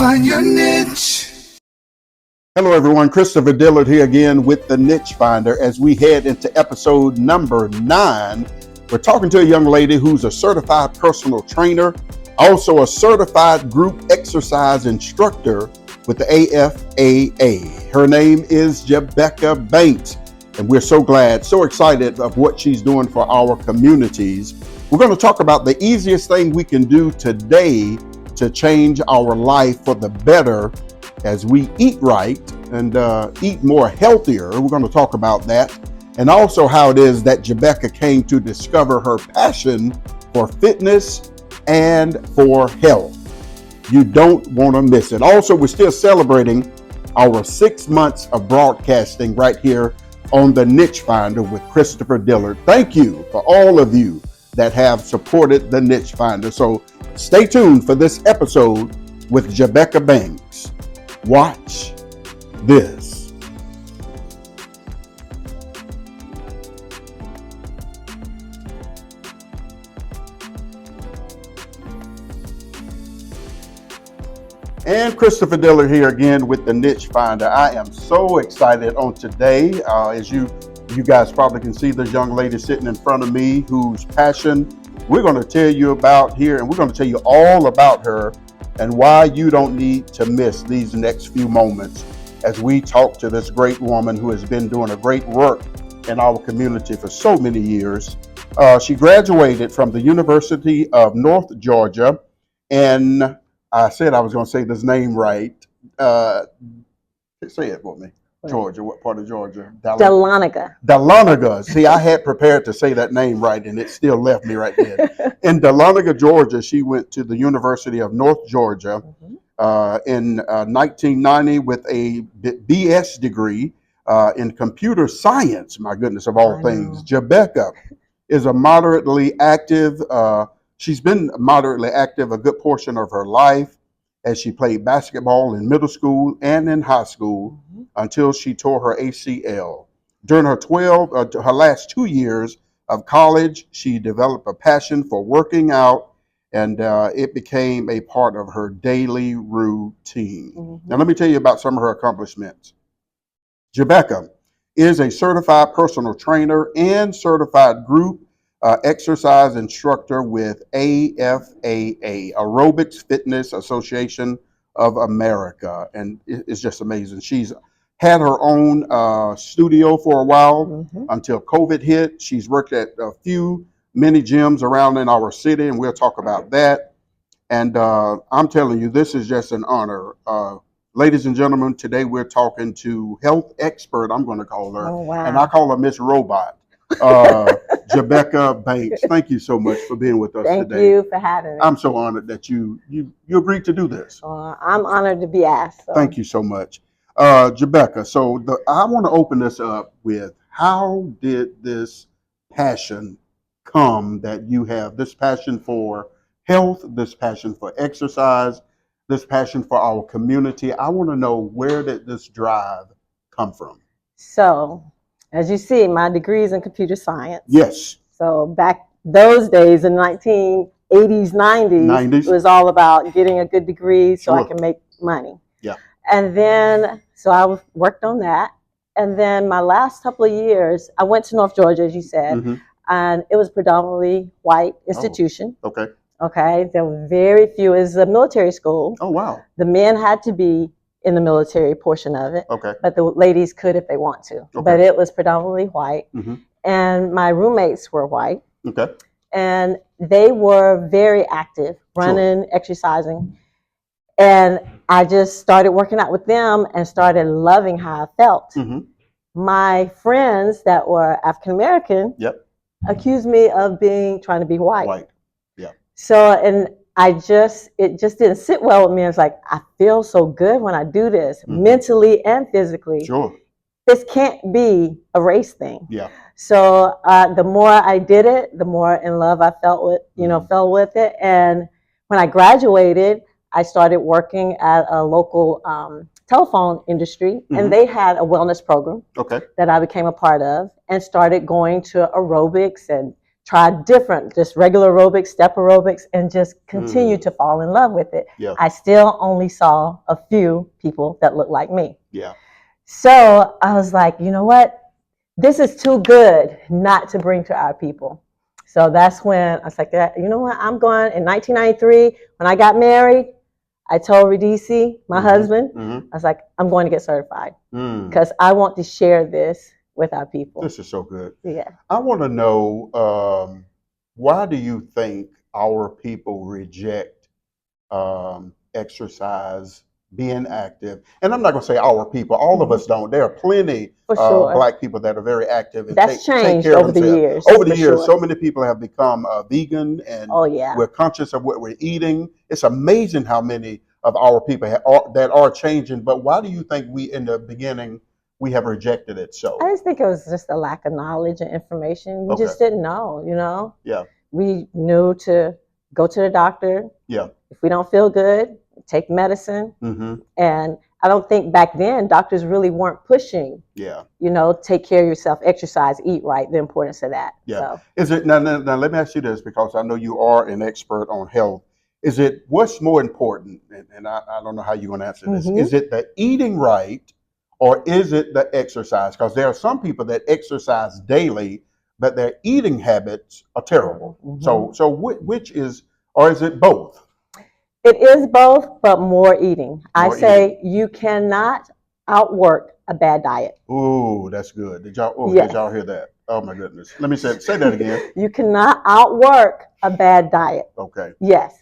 Find your niche. Hello everyone, Christopher Dillard here again with the Niche Finder. As we head into episode number 9, we're talking to a young lady who's a certified personal trainer, also a certified group exercise instructor with the AFAA. Her name is Jabecca Banks, and we're so glad, so excited of what she's doing for our communities. We're going to talk about the easiest thing we can do today to change our life for the better as we eat right and eat more healthier. We're going to talk about that, and also how it is that Jabecca came to discover her passion for fitness and for health. You don't want to miss it. Also, we're still celebrating our 6 months of broadcasting right here on the Niche Finder with Christopher Dillard. Thank you for all of you that have supported the Niche Finder. So stay tuned for this episode with Jabecca Banks. Watch this. And Christopher Dillard here again with the Niche Finder. I am so excited on today. As you guys probably can see, this young lady sitting in front of me whose passion we're going to tell you about here, and we're going to tell you all about her and why you don't need to miss these next few moments as we talk to this great woman who has been doing a great work in our community for so many years. She graduated from the University of North Georgia, and I said I was going to say this name right. Say it for me. Georgia. What part of Georgia? Dahlonega. See, I had prepared to say that name right, and it still left me right there. In Dahlonega, Georgia, she went to the University of North Georgia in 1990 with a BS degree in computer science. My goodness, of all things. Jabecca is a moderately active. She's been moderately active a good portion of her life, as she played basketball in middle school and in high school until she tore her ACL. During her last 2 years of college, she developed a passion for working out, and it became a part of her daily routine. Now, let me tell you about some of her accomplishments. Jabecca is a certified personal trainer and certified group exercise instructor with AFAA, Aerobics Fitness Association of America, and it's just amazing. She's had her own studio for a while until COVID hit. She's worked at many gyms around in our city, and we'll talk about that. And I'm telling you, this is just an honor. Ladies and gentlemen, today we're talking to health expert, I'm going to call her, and I call her Miss Robot. Jabecca Banks, thank you so much for being with us today. Thank you for having me. I'm so honored that you agreed to do this. I'm honored to be asked. So. Thank you so much. Jabecca, so I want to open this up with, how did this passion come that you have, this passion for health, this passion for exercise, this passion for our community? I want to know, where did this drive come from? So, as you see, my degree is in computer science. Yes. So back those days in 1980s, 90s, it was all about getting a good degree so I can make money. Yeah. And then, so I worked on that. And then my last couple of years, I went to North Georgia, as you said, and it was predominantly white institution. Okay. Okay. There were very few. It was a military school. Oh, wow. The men had to be in the military portion of it. Okay. But the ladies could if they want to. Okay. But it was predominantly white. And my roommates were white. Okay. And they were very active, running, exercising. And I just started working out with them and started loving how I felt. My friends that were African American accused me of trying to be white. Yeah. So, and it just didn't sit well with me. It's like, I feel so good when I do this, mentally and physically. Sure. This can't be a race thing. Yeah. So the more I did it, the more in love I fell with it. And when I graduated, I started working at a local telephone industry, and they had a wellness program that I became a part of, and started going to aerobics and tried different, just regular aerobics, step aerobics, and just continued to fall in love with it. Yeah. I still only saw a few people that looked like me. Yeah. So I was like, you know what? This is too good not to bring to our people. So that's when I was like, you know what? I'm going in 1993 when I got married. I told Radisi, my husband, I was like, I'm going to get certified because I want to share this with our people. This is so good. Yeah. I want to know, why do you think our people reject exercise, being active? And I'm not going to say our people, all of us don't. There are plenty of Black people that are very active and That's take changed care of over the themselves. years. Over the years, so many people have become vegan, and we're conscious of what we're eating. It's amazing how many of our people that are changing. But why do you think we, in the beginning, we have rejected it so? I just think it was just a lack of knowledge and information. We just didn't know, you know? Yeah. We knew to go to the doctor. Yeah. If we don't feel good, take medicine. And I don't think back then doctors really weren't pushing, you know, take care of yourself, exercise, eat right, the importance of that. Yeah. So. Is it, now let me ask you this, because I know you are an expert on health. Is it, what's more important, and I don't know how you're going to answer this, is it the eating right, or is it the exercise? Because there are some people that exercise daily, but their eating habits are terrible. So which is, or is it both? It is both, but more eating. I say you cannot outwork a bad diet. Ooh, that's good. Did y'all hear that? Oh my goodness. Let me say that again. You cannot outwork a bad diet. Okay. Yes.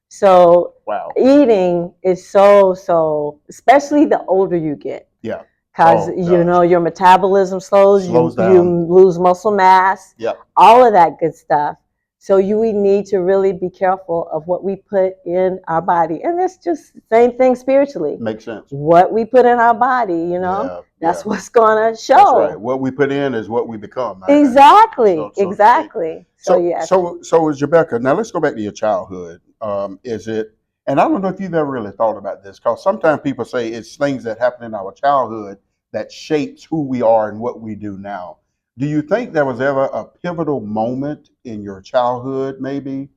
So eating is so, especially the older you get. Yeah. Because you know your metabolism slows down. You lose muscle mass. Yeah. All of that good stuff. So we need to really be careful of what we put in our body. And it's just the same thing spiritually. Makes sense. What we put in our body, you know, that's what's going to show. That's right. What we put in is what we become. Exactly. Exactly. So yes. So Jabecca, now let's go back to your childhood. Is it, and I don't know if you've ever really thought about this, because sometimes people say it's things that happen in our childhood that shapes who we are and what we do now. Do you think there was ever a pivotal moment in your childhood, maybe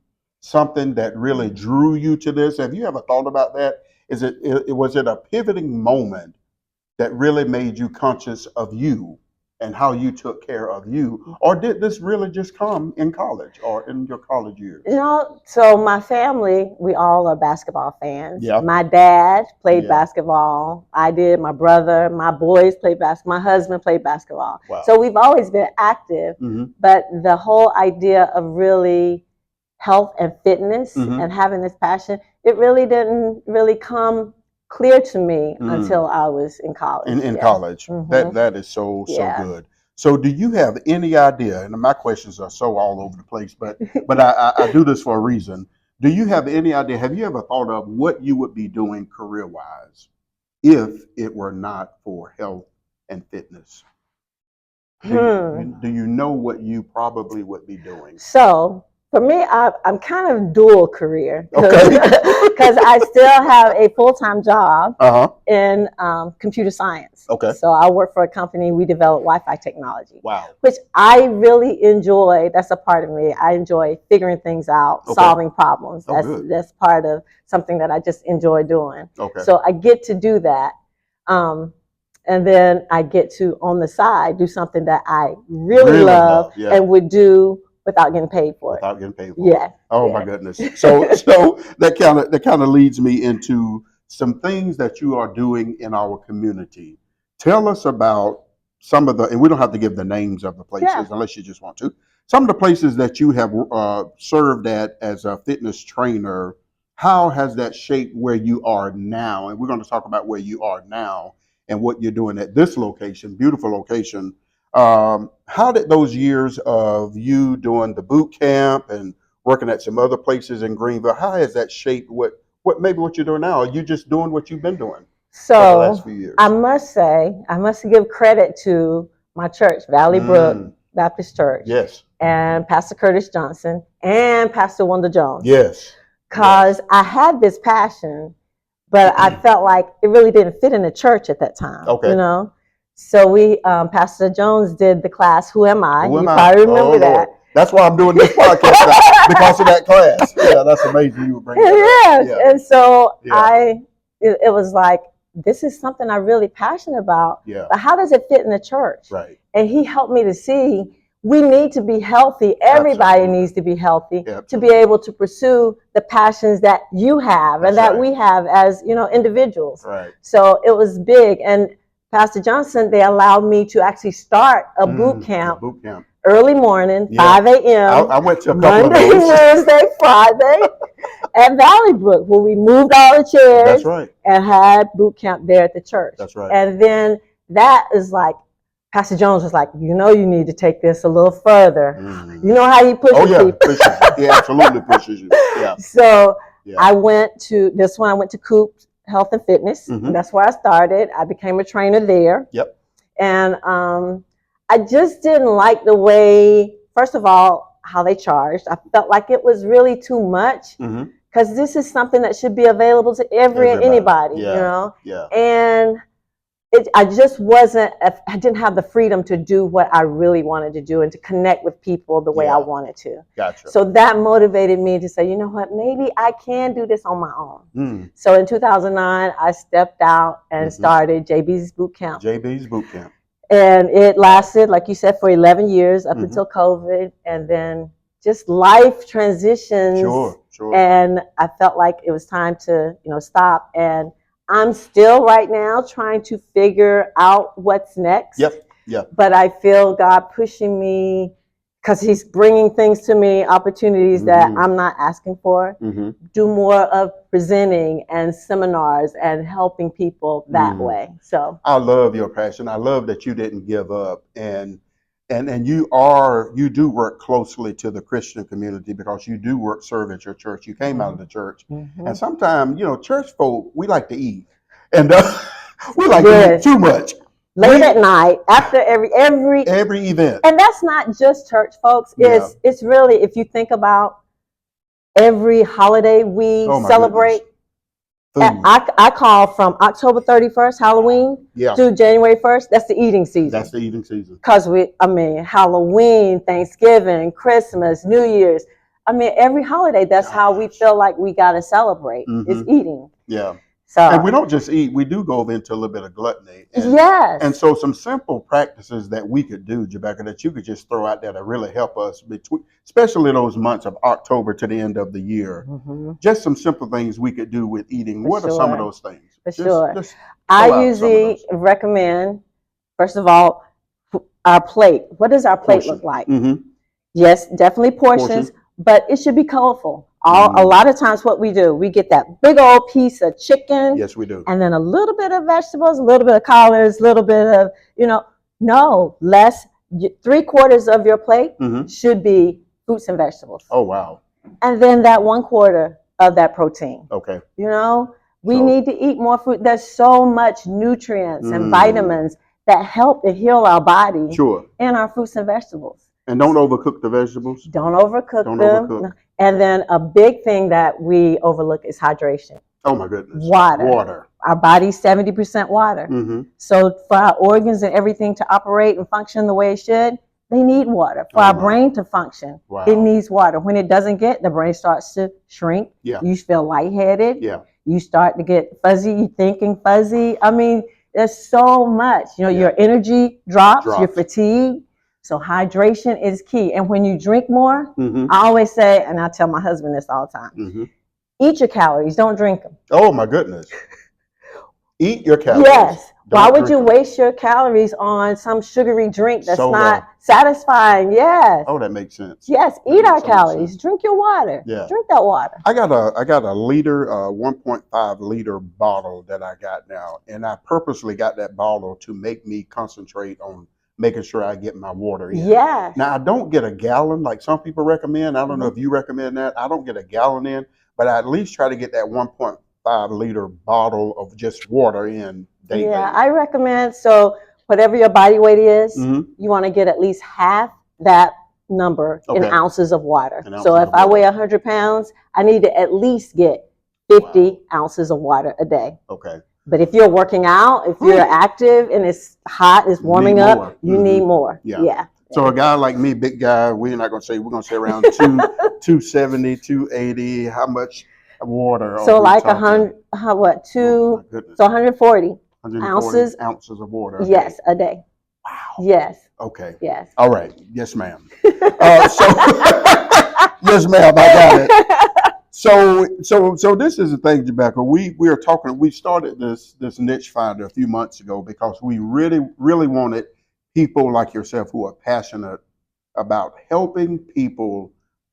something that really drew you to this? Have you ever thought about that? Was it a pivoting moment that really made you conscious of you and how you took care of you? Or did this really just come in college or in your college years? You know, so my family, we all are basketball fans. Yeah. My dad played basketball. I did. My brother, my boys played basketball. My husband played basketball. Wow. So we've always been active. But the whole idea of really health and fitness and having this passion, it really didn't really come clear to me until I was in college. In college. That is so good. So do you have any idea, and my questions are so all over the place, but I do this for a reason. Do you have any idea, have you ever thought of what you would be doing career-wise if it were not for health and fitness? Do you know what you probably would be doing? So for me, I'm kind of dual career because Okay. I still have a full-time job in computer science. Okay. So I work for a company, we develop Wi-Fi technology. Wow. Which I really enjoy. That's a part of me. I enjoy figuring things out, solving problems. That's part of something that I just enjoy doing. Okay. So I get to do that. And then I get to, on the side, do something that I really love and would do without getting paid for it. Without getting paid for it. Yeah. Oh my goodness. So that kind of leads me into some things that you are doing in our community. Tell us about some of the, and we don't have to give the names of the places unless you just want to. Some of the places that you have served at as a fitness trainer. How has that shaped where you are now? And we're going to talk about where you are now and what you're doing at this location, beautiful location. How did those years of you doing the boot camp and working at some other places in Greenville, how has that shaped what you're doing now? Are you just doing what you've been doing for the last few years? I must give credit to my church, Valley Brook Baptist Church. Yes. And Pastor Curtis Johnson and Pastor Wanda Jones. Yes. Because I had this passion, but I felt like it really didn't fit in the church at that time. Okay. You know? So Pastor Jones did the class, Who Am I? Who Am you I? probably remember that. Lord. That's why I'm doing this podcast now, because of that class. Yeah, that's amazing. You would bring that up. Yes. Yeah. And so Yeah. it was like, this is something I'm really passionate about. Yeah. But how does it fit in the church? Right. And he helped me to see we need to be healthy. Everybody Absolutely. needs to be healthy Yeah, to be able to pursue the passions that you have and That's that right. we have as, individuals. Right. So it was big. And Pastor Johnson, they allowed me to actually start a boot camp. Boot camp. Early morning, Yeah. 5 a.m. I went to a couple Monday, of those. Wednesday, Friday at Valley Brook, where we moved all the chairs That's right. and had boot camp there at the church. That's right. And then that is like, Pastor Jones was like, you need to take this a little further. You know how he pushes people. Pushes you. He absolutely pushes you. Yeah. So Yeah. I went to Coop Health and Fitness. Mhm. That's where I started. I became a trainer there. Yep. And I just didn't like the way, first of all, how they charged. I felt like it was really too much, because this is something that should be available to anybody, Yeah. And I just I didn't have the freedom to do what I really wanted to do and to connect with people the way I wanted to. Gotcha. So that motivated me to say, you know what, maybe I can do this on my own. So in 2009, I stepped out and started JB's Boot Camp. JB's Boot Camp. And it lasted, like you said, for 11 years up until COVID. And then just life transitions. Sure. And I felt like it was time to, stop. And I'm still right now trying to figure out what's next. Yep. But I feel God pushing me, because he's bringing things to me, opportunities that I'm not asking for. Do more of presenting and seminars and helping people that way. So I love your passion. I love that you didn't give up, and you do work closely to the Christian community, because you do serve at your church. You came out of the church, and sometimes church folk, we like to eat, and we like to eat too much. Late at night, after every event. And that's not just church, folks. It's really, if you think about every holiday we celebrate. I call from October 31st, Halloween, to January 1st. That's the eating season. That's the eating season. Because Halloween, Thanksgiving, Christmas, New Year's. Every holiday, that's how we feel like we got to celebrate, is eating. Yeah. So, and we don't just eat, we do go into a little bit of gluttony. And so some simple practices that we could do, Jabecca, that you could just throw out there to really help us, especially those months of October to the end of the year. Just some simple things we could do with eating. What are some of those things? I usually recommend, first of all, our plate. What does our plate look like? Yes, definitely portions, but it should be colorful. A lot of times what we do, we get that big old piece of chicken. Yes, we do. And then a little bit of vegetables, a little bit of collards, a little bit of, less. 3/4 of your plate should be fruits and vegetables. Oh, wow. And then that 1/4 of that protein. Okay. We need to eat more fruit. There's so much nutrients and vitamins that help to heal our body in our fruits and vegetables. And don't overcook the vegetables. Don't overcook them. And then a big thing that we overlook is hydration. Oh my goodness. Water. Our body's 70% water. So for our organs and everything to operate and function the way it should, they need water. For our brain to function, it needs water. When it doesn't the brain starts to shrink. You feel lightheaded. You start to get fuzzy. You thinking fuzzy. There's so much. Your energy drops. Your fatigue. So hydration is key. And when you drink more, I always say, and I tell my husband this all the time, eat your calories, don't drink them. Oh my goodness. Eat your calories. Yes. Why would you waste your calories on some sugary drink that's not satisfying? Yes. Oh, that makes sense. Yes. Eat our calories. Drink your water. Drink that water. I got a liter, 1.5 liter bottle that I got now. And I purposely got that bottle to make me concentrate on making sure I get my water in. Yes. Now, I don't get a gallon like some people recommend. I don't know if you recommend that. I don't get a gallon in, but I at least try to get that 1.5 liter bottle of just water in daily. Yeah, I recommend, so whatever your body weight is, you want to get at least half that number in ounces of water. So if I weigh 100 pounds, I need to at least get 50 ounces of water a day. Okay. But if you're working out, if you're active and it's hot, it's warming up, you need more. Yeah. So a guy like me, big guy, we're not going to say, we're going to say around 270, 280. How much water So are we like talking? 100, what, Oh, two, my goodness. so 140 140 ounces. ounces of water a day. Yes, a day. Wow. Yes. Okay. Yes. All right. Yes, ma'am. So, yes, ma'am. I got it. So this is the thing, Jabecca. We are talking. We started this niche finder a few months ago because we really wanted people like yourself who are passionate about helping people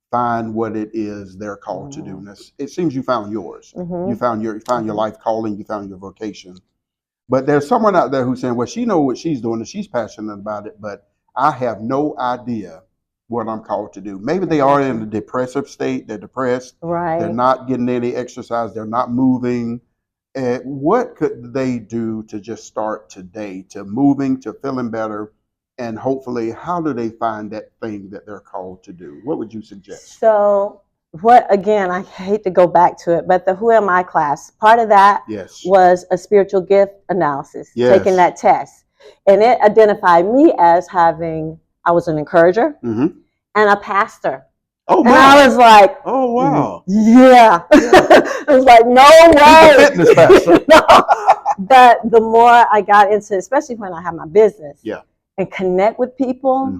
find what it is they're called to do. And it seems you found yours. You found your life calling. You found your vocation. But there's someone out there who's saying, well, she knows what she's doing and she's passionate about it, but I have no idea what I'm called to do. Maybe they are in a depressive state. They're depressed. Right. They're not getting any exercise. They're not moving. What could they do to just start today, to moving, to feeling better? And hopefully, how do they find that thing that they're called to do? What would you suggest? So what, again, I hate to go back to it, but the Who Am I class, part of that Yes. was a spiritual gift analysis, Yes. taking that test. And it identified me as having, I was an encourager and a pastor. Oh, and my. I was like, Oh, wow. Yeah. I was like, no way. Fitness pastor. No. But the more I got into, especially when I had my business and connect with people,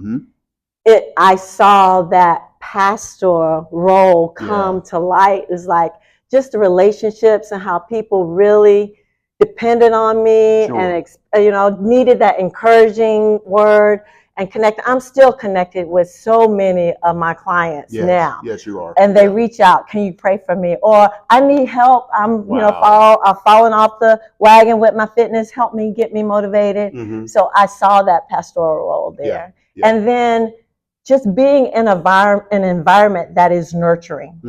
I saw that pastoral role come to light. It's like just the relationships and how people really depended on me and needed that encouraging word and connect. I'm still connected with so many of my clients now. Yes, you are. And they reach out, can you pray for me? Or I need help. I'm falling off the wagon with my fitness. Help me, get me motivated. So I saw that pastoral role there. And then just being in an environment that is nurturing.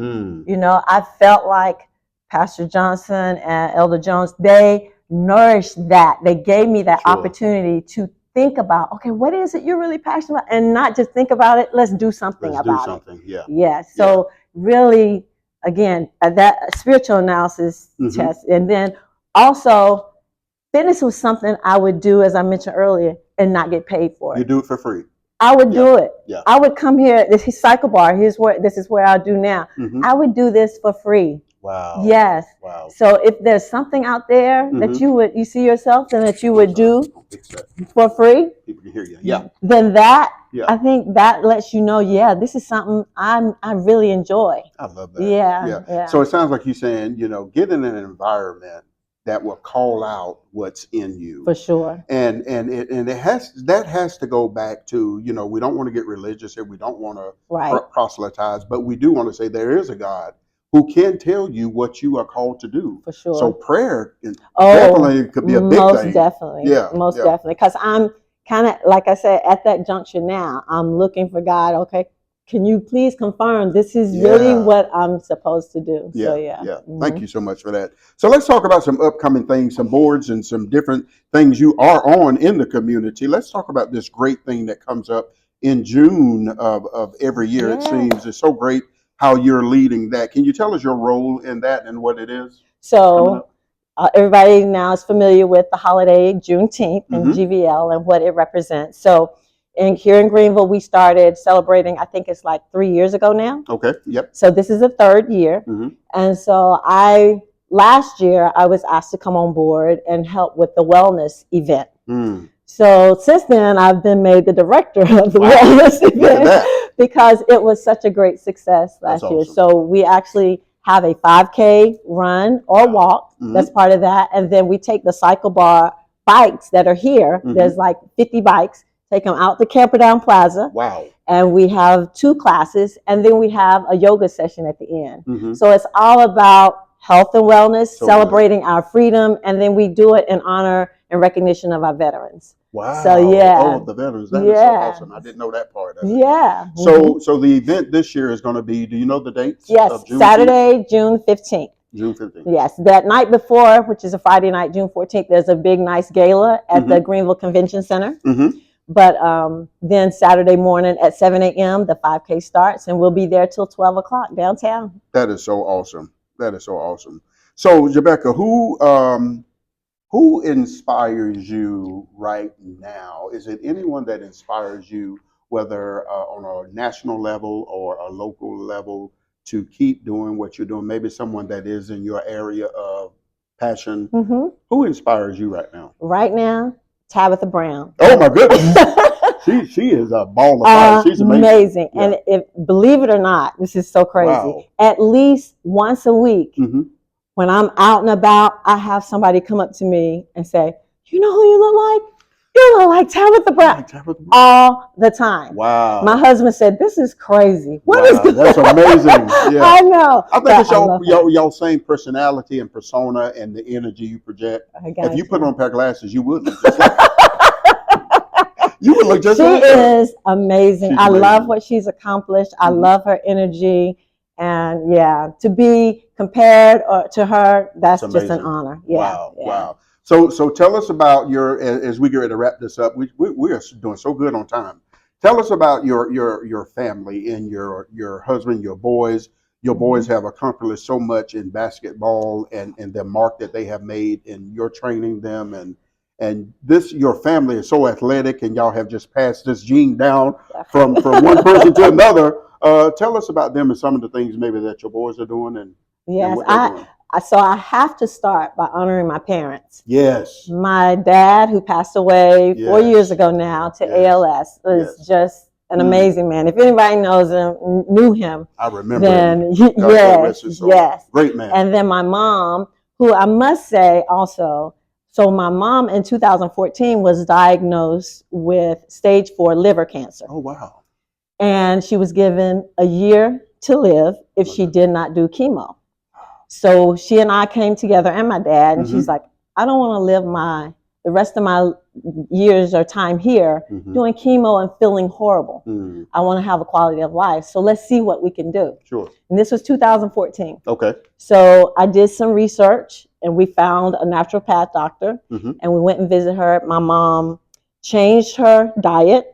I felt like Pastor Johnson and Elder Jones, they nourished that. They gave me that opportunity to think about, okay, what is it you're really passionate about? And not just think about it, let's do something about it. So really, again, that spiritual analysis test. And then also, fitness was something I would do, as I mentioned earlier, and not get paid for it. You do it for free. I would do it. I would come here. This is Cycle Bar. This is where I do now. I would do this for free. Wow. Yes. Wow. So if there's something out there that you see yourself and that you would do for free, people can hear you. Then that I think that lets you know, this is something I really enjoy. I love that. Yeah. So it sounds like you're saying, get in an environment that will call out what's in you. For sure. And that has to go back to, we don't want to get religious here. We don't want to proselytize, but we do want to say there is a God who can tell you what you are called to do. For sure. So prayer definitely could be a big thing. Most definitely. Most definitely. Because I'm kind of, like I said, at that juncture now, I'm looking for God. Okay, can you please confirm this is really what I'm supposed to do? Thank you so much for that. So let's talk about some upcoming things, some boards and some different things you are on in the community. Let's talk about this great thing that comes up in June of every year. It seems it's so great how you're leading that. Can you tell us your role in that and what it is? So everybody now is familiar with the holiday Juneteenth and GVL and what it represents. So here in Greenville, we started celebrating, I think it's like 3 years ago now. Okay, yep. So this is the third year. And so last year, I was asked to come on board and help with the wellness event. So since then, I've been made the director of the wellness event because it was such a great success last year. So we actually have a 5K run or walk. That's part of that. And then we take the Cycle Bar bikes that are here. There's like 50 bikes. Take them out to Camperdown Plaza. Wow. And we have 2 classes. And then we have a yoga session at the end. So it's all about health and wellness, celebrating our freedom. And then we do it in honor and recognition of our veterans. Wow. So the veterans. That is so awesome. I didn't know that part of it. So the event this year is going to be, do you know the dates? Yes, Saturday, June 15th. June 15th. Yes, that night before, which is a Friday night, June 14th, there's a big, nice gala at the Greenville Convention Center. But then Saturday morning at 7 a.m., the 5K starts, and we'll be there till 12 o'clock downtown. That is so awesome. That is so awesome. So, Jabecca, who inspires you right now? Is it anyone that inspires you, whether on a national level or a local level, to keep doing what you're doing? Maybe someone that is in your area of passion. Mm-hmm. Who inspires you right now? Right now, Tabitha Brown. Oh my goodness. She is a ball of fire. She's amazing. Yeah. And if, believe it or not, this is so crazy. Wow. At least once a week, when I'm out and about, I have somebody come up to me and say, "You know who you look like? You look like Tabitha Brown." All the time. Wow. My husband said, "This is crazy. What is this?" That's amazing. Yeah. I know. I think it's y'all same personality and persona and the energy you project. If you put on a pair of glasses, you would look just like you would look just like her. She is amazing. I love what she's accomplished. I love her energy. And yeah, to be compared to her, that's just an honor. Yeah. Wow. Yeah. Wow. So tell us about your, as we get ready to wrap this up, we are doing so good on time. Tell us about your family and your husband, your boys. Your boys have accomplished so much in basketball and the mark that they have made in your training them, and this, your family is so athletic, and y'all have just passed this gene down from one person to another. Tell us about them and some of the things maybe that your boys are doing and yes, what they're doing. So I have to start by honoring my parents. Yes. My dad, who passed away 4 years ago now to ALS, was just an amazing man. If anybody knew him, I remember. Then yes, great man. And then my mom, who I must say also, so my mom in 2014 was diagnosed with stage 4 liver cancer. Oh wow! And she was given a year to live if she did not do chemo. So she and I came together, and my dad, and she's like, "I don't want to live the rest of my years or time here doing chemo and feeling horrible. I want to have a quality of life. So let's see what we can do." Sure. And this was 2014. Okay. So I did some research, and we found a naturopath doctor, and we went and visited her. My mom changed her diet.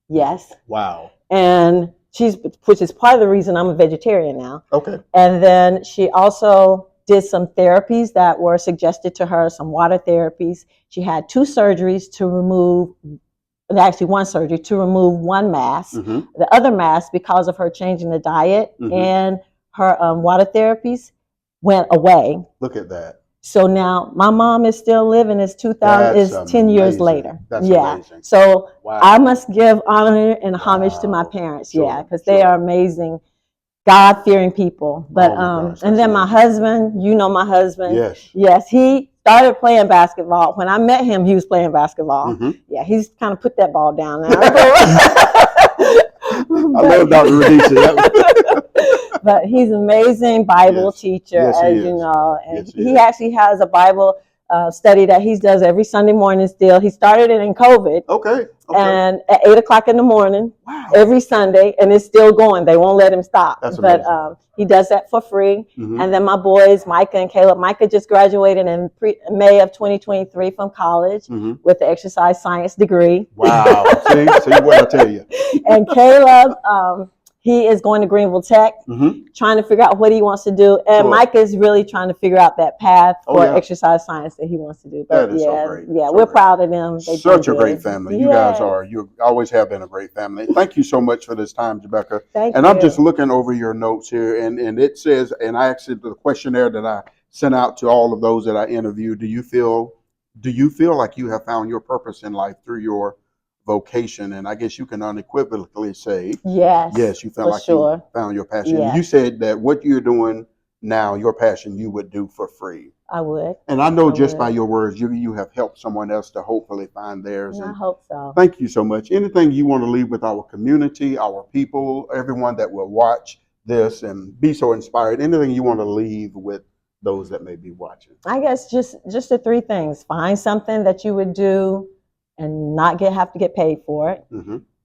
Yes. Wow. And which is part of the reason I'm a vegetarian now. Okay. And then she also did some therapies that were suggested to her, some water therapies. She had 2 surgeries to remove, actually 1 surgery to remove 1 mass. The other mass, because of her changing the diet and her water therapies, went away. Look at that. So now my mom is still living. It's 10 years later. That's amazing. So I must give honor and homage to my parents. Sure. Because they are amazing, God-fearing people. But and then my husband, my husband. Yes, he started playing basketball. When I met him, he was playing basketball. Yeah, he's kind of put that ball down now. I love Dr. Rhodesia. But he's an amazing Bible teacher, as you know. And he actually has a Bible study that he does every Sunday morning still. He started it in COVID. Okay. And at 8 o'clock in the morning, every Sunday, and it's still going. They won't let him stop. That's amazing. But he does that for free. And then my boys, Micah and Caleb. Micah just graduated in May of 2023 from college with the exercise science degree. Wow. See what I tell you. And Caleb, he is going to Greenville Tech, trying to figure out what he wants to do. And Mike is really trying to figure out that path for exercise science that he wants to do. But that is so great. Yeah, we're proud of them. Such a great family. You guys are. You always have been a great family. Thank you so much for this time, Jabecca. Thank you. And I'm just looking over your notes here, and it says, and I actually, the questionnaire that I sent out to all of those that I interviewed, do you feel like you have found your purpose in life through your vocation? And I guess you can unequivocally say yes, you felt like you found your passion. You said that what you're doing now, your passion, you would do for free. I would. And I know just by your words, you have helped someone else to hopefully find theirs. And I hope so. Thank you so much. Anything you want to leave with our community, our people, everyone that will watch this and be so inspired? Anything you want to leave with those that may be watching? I guess just the 3 things. Find something that you would do and not have to get paid for it.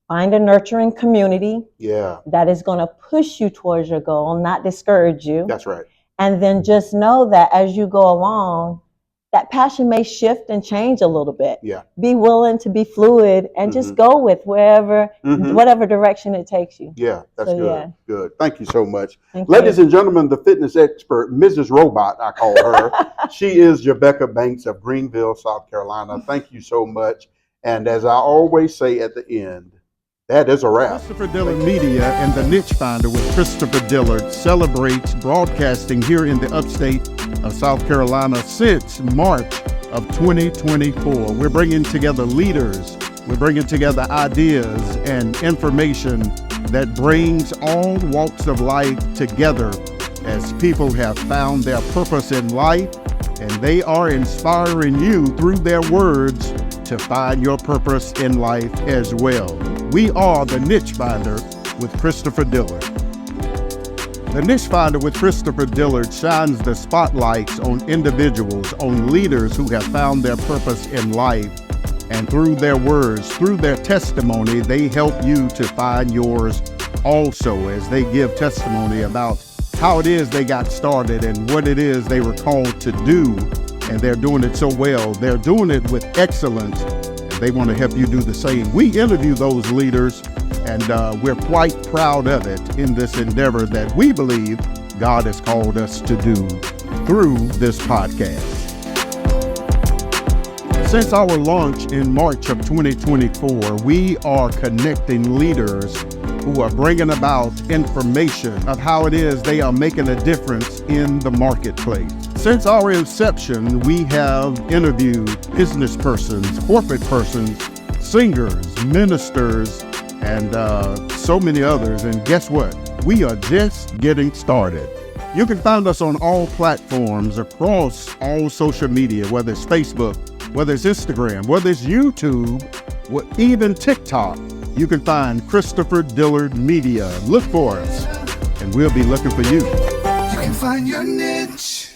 Find a nurturing community that is going to push you towards your goal, not discourage you. That's right. And then just know that as you go along, that passion may shift and change a little bit. Be willing to be fluid and just go with whatever direction it takes you. That's good. Good. Thank you so much. Ladies and gentlemen, the fitness expert, Mrs. Robot, I call her. She is Jabecca Banks of Greenville, South Carolina. Thank you so much. And as I always say at the end, That is a wrap. Christopher Dillard Media and the Niche Finder with Christopher Dillard celebrates broadcasting here in the upstate of South Carolina since March of 2024. We're bringing together leaders. We're bringing together ideas and information that brings all walks of life together as people have found their purpose in life, and they are inspiring you through their words to find your purpose in life as well. We are the Niche Finder with Christopher Dillard. The Niche Finder with Christopher Dillard shines the spotlights on individuals, on leaders who have found their purpose in life. And through their words, through their testimony, they help you to find yours also, as they give testimony about how it is they got started and what it is they were called to do. And they're doing it so well. They're doing it with excellence. And they want to help you do the same. We interview those leaders, and we're quite proud of it in this endeavor that we believe God has called us to do through this podcast. Since our launch in March of 2024, we are connecting leaders who are bringing about information of how it is they are making a difference in the marketplace. Since our inception, we have interviewed business persons, corporate persons, singers, ministers, and so many others. And guess what? We are just getting started. You can find us on all platforms across all social media, whether it's Facebook, whether it's Instagram, whether it's YouTube, even TikTok. You can find Christopher Dillard Media. Look for us, and we'll be looking for you. You can find your niche.